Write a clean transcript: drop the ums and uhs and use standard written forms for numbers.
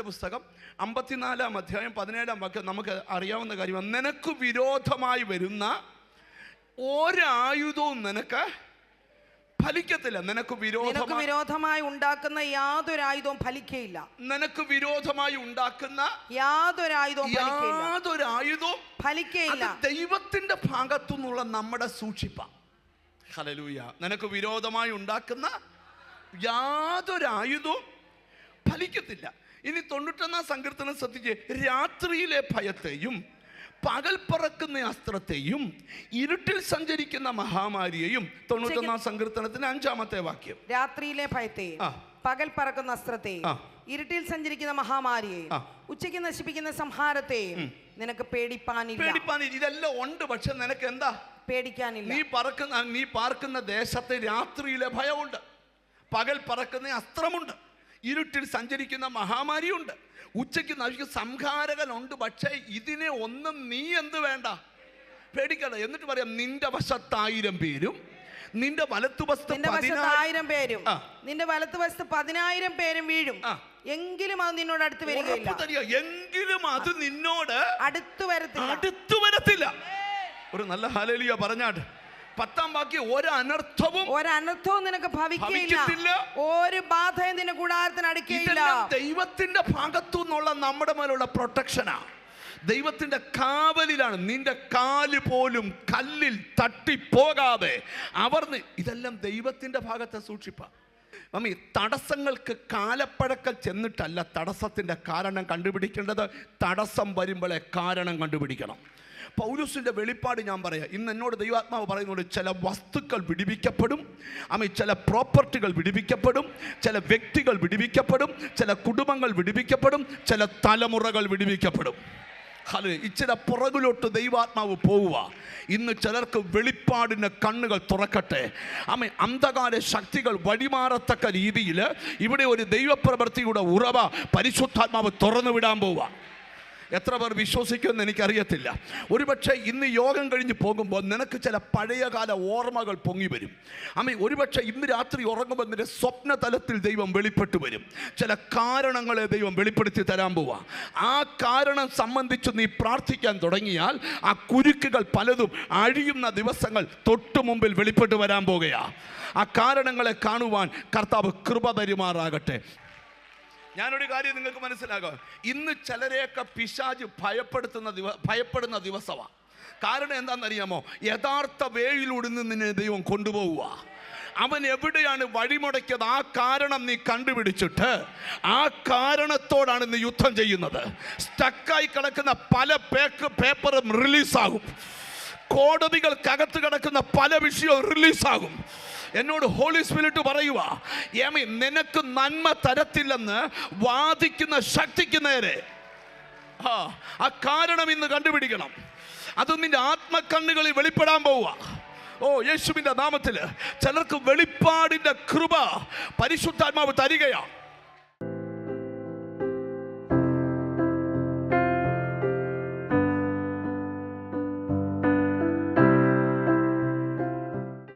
പുസ്തകം 54 അധ്യായം 17 വാക്യം നമുക്ക് അറിയാവുന്ന കാര്യമാണ്. നിനക്ക് വിരോധമായി വരുന്ന ഒരായുധവും നിനക്ക് ഫലിക്കത്തില്ല. നിനക്ക് വിരോധമായി ഉണ്ടാക്കുന്ന യാതൊരു ആയുധവും ഫലിക്കയില്ല. നിനക്ക് വിരോധമായി ഉണ്ടാക്കുന്ന യാതൊരു ആയുധവും ഫലിക്കയില്ല. ദൈവത്തിന്റെ ഭാഗത്തു നിന്നുള്ള നമ്മുടെ സൂക്ഷിപ്പ. ഹല്ലേലൂയ. നിനക്ക് വിരോധമായി ഉണ്ടാക്കുന്ന യാതൊരു ആയുധവും ഫലിക്കത്തില്ല. ഇനി 91 സങ്കീർത്തനം ശ്രദ്ധിച്ച്, രാത്രിയിലെ ഭയത്തെയും പകൽ പറക്കുന്ന അസ്ത്രത്തെയും ഇരുട്ടിൽ സഞ്ചരിക്കുന്ന മഹാമാരിയെയും. 91 സങ്കീർത്തനത്തിന് 5-ാമത്തെ വാക്യം. രാത്രിയിലെ ഭയത്തെയും പകൽ പറക്കുന്ന അസ്ത്രത്തെയും ഇരുട്ടിൽ സഞ്ചരിക്കുന്ന മഹാമാരിയെയും ഉച്ചയ്ക്ക് നശിപ്പിക്കുന്ന സംഹാരത്തെയും നിനക്ക് പേടിപ്പാനില്ല. ഇതെല്ലാം ഉണ്ട്, പക്ഷെ നിനക്ക് എന്താ പേടിക്കാനില്ല. നീ പാർക്കുന്ന ദേശത്ത് രാത്രിയിലെ ഭയമുണ്ട്, പകൽ പറക്കുന്ന അസ്ത്രമുണ്ട്, ഇരുട്ടിൽ സഞ്ചരിക്കുന്ന മഹാമാരിയുണ്ട്, ഉച്ചയ്ക്ക് നശിക്കുന്ന സംഹാരകനുണ്ട്. പക്ഷേ ഇതിനെ ഒന്നും നീ എന്ത് വേണ്ട, പേടിക്കണ്ട. എന്നിട്ട് പറയാം, നിന്റെ വശത്ത് 1000 പേരും നിന്റെ വലത്തുവശത്ത് 10,000 പേരും നിന്റെ വലത്തുവശത്ത് 10,000 പേരും വീഴും, എങ്കിലും അത് നിന്നോട് അടുത്ത് വരികയില്ല. എങ്കിലും അത് നിന്നോട് അടുത്തു വരത്തില്ല. ഒരു നല്ല ഹല്ലേലൂയ പറഞ്ഞാട്ട്. 10-ാം വാക്യം, ഒരനർത്ഥവും നിനക്ക് ഭവിക്കയില്ല, ഒരു ബാധയും നിന്റെ കൂടാരത്തിന് അടുക്കയില്ല. ദൈവത്തിന്റെ ഭാഗത്തു നിന്നുള്ള നമ്മുടെ മേലുള്ള പ്രൊട്ടക്ഷനാ, ദൈവത്തിന്റെ കാവലിലാണ്. നിന്റെ കാല് പോലും കല്ലിൽ തട്ടിപ്പോകാതെ ഇതെല്ലാം ദൈവത്തിന്റെ ഭാഗത്തെ സൂക്ഷിപ്പ. മമ്മി, തടസ്സങ്ങൾക്ക് കാലപ്പഴക്കം ചെന്നിട്ടല്ല തടസ്സത്തിന്റെ കാരണം കണ്ടുപിടിക്കേണ്ടത്. തടസ്സം വരുമ്പോഴേ കാരണം കണ്ടുപിടിക്കണം. പൗലോസിന്റെ വെളിപ്പാട് ഞാൻ പറയാം. ഇന്ന് എന്നോട് ദൈവാത്മാവ് പറയുന്നുണ്ട്, ചില വസ്തുക്കൾ വിടുവിക്കപ്പെടും, ചില പ്രോപ്പർട്ടികൾ വിടുവിക്കപ്പെടും, ചില വ്യക്തികൾ വിടുവിക്കപ്പെടും, ചില കുടുംബങ്ങൾ വിടുവിക്കപ്പെടും, ചില തലമുറകൾ വിടുവിക്കപ്പെടും. ഇച്ചിരി പുറകിലോട്ട് ദൈവാത്മാവ് പോവുക. ഇന്ന് ചിലർക്ക് വെളിപ്പാടിൻ്റെ കണ്ണുകൾ തുറക്കട്ടെ. അന്ധകാര ശക്തികൾ വഴിമാറത്തക്ക രീതിയിൽ ഇവിടെ ഒരു ദൈവപ്രവൃത്തിയുടെ ഉറവ പരിശുദ്ധാത്മാവ് തുറന്നു വിടാൻ പോവുക. എത്ര പേർ വിശ്വസിക്കുമെന്ന് എനിക്കറിയത്തില്ല. ഒരുപക്ഷെ ഇന്ന് യോഗം കഴിഞ്ഞ് പോകുമ്പോൾ നിനക്ക് ചില പഴയകാല ഓർമ്മകൾ പൊങ്ങി വരും. ഒരുപക്ഷെ ഇന്ന് രാത്രി ഉറങ്ങുമ്പോൾ നിന്റെ സ്വപ്ന തലത്തിൽ ദൈവം വെളിപ്പെട്ടു വരും. ചില കാരണങ്ങളെ ദൈവം വെളിപ്പെടുത്തി തരാൻ പോവാ. ആ കാരണം സംബന്ധിച്ച് നീ പ്രാർത്ഥിക്കാൻ തുടങ്ങിയാൽ ആ കുരുക്കുകൾ പലതും അഴിയുന്ന ദിവസങ്ങൾ തൊട്ടു മുമ്പിൽ വെളിപ്പെട്ടു വരാൻ പോകുകയാ. ആ കാരണങ്ങളെ കാണുവാൻ കർത്താവ് കൃപ തരുമാറാകട്ടെ. ഞാനൊരു കാര്യം നിങ്ങൾക്ക് മനസ്സിലാകാം. ഇന്ന് ചിലരെയൊക്കെ പിശാച് ഭയപ്പെടുന്ന ദിവസമാണ്. കാരണം എന്താണെന്നറിയാമോ? യഥാർത്ഥ വേയിലൂടെ നിന്നെ ദൈവം കൊണ്ടുപോവുക. അവൻ എവിടെയാണ് വഴിമുടക്കിയത്, ആ കാരണം നീ കണ്ടുപിടിച്ചിട്ട് ആ കാരണത്തോടാണ് നീ യുദ്ധം ചെയ്യുന്നത്. സ്റ്റക്കായി കിടക്കുന്ന പല പേപ്പറും റിലീസാകും. കോടതികൾക്കകത്ത് കിടക്കുന്ന പല വിഷയവും റിലീസാകും. എന്നോട് ഹോളി സ്പിരിറ്റ് പറയുക, നിനക്ക് നന്മ തരത്തില്ലെന്ന് വാദിക്കുന്ന ശക്തിക്ക് നേരെ ആ കാരണം ഇന്ന് കണ്ടുപിടിക്കണം. അത് നിന്റെ ആത്മക്കണ്ണുകളിൽ വെളിപ്പെടാൻ പോവുക. യേശുവിന്റെ നാമത്തിൽ ചിലർക്ക് വെളിപ്പാടിന്റെ കൃപ പരിശുദ്ധാത്മാവ് തരികയാണ്.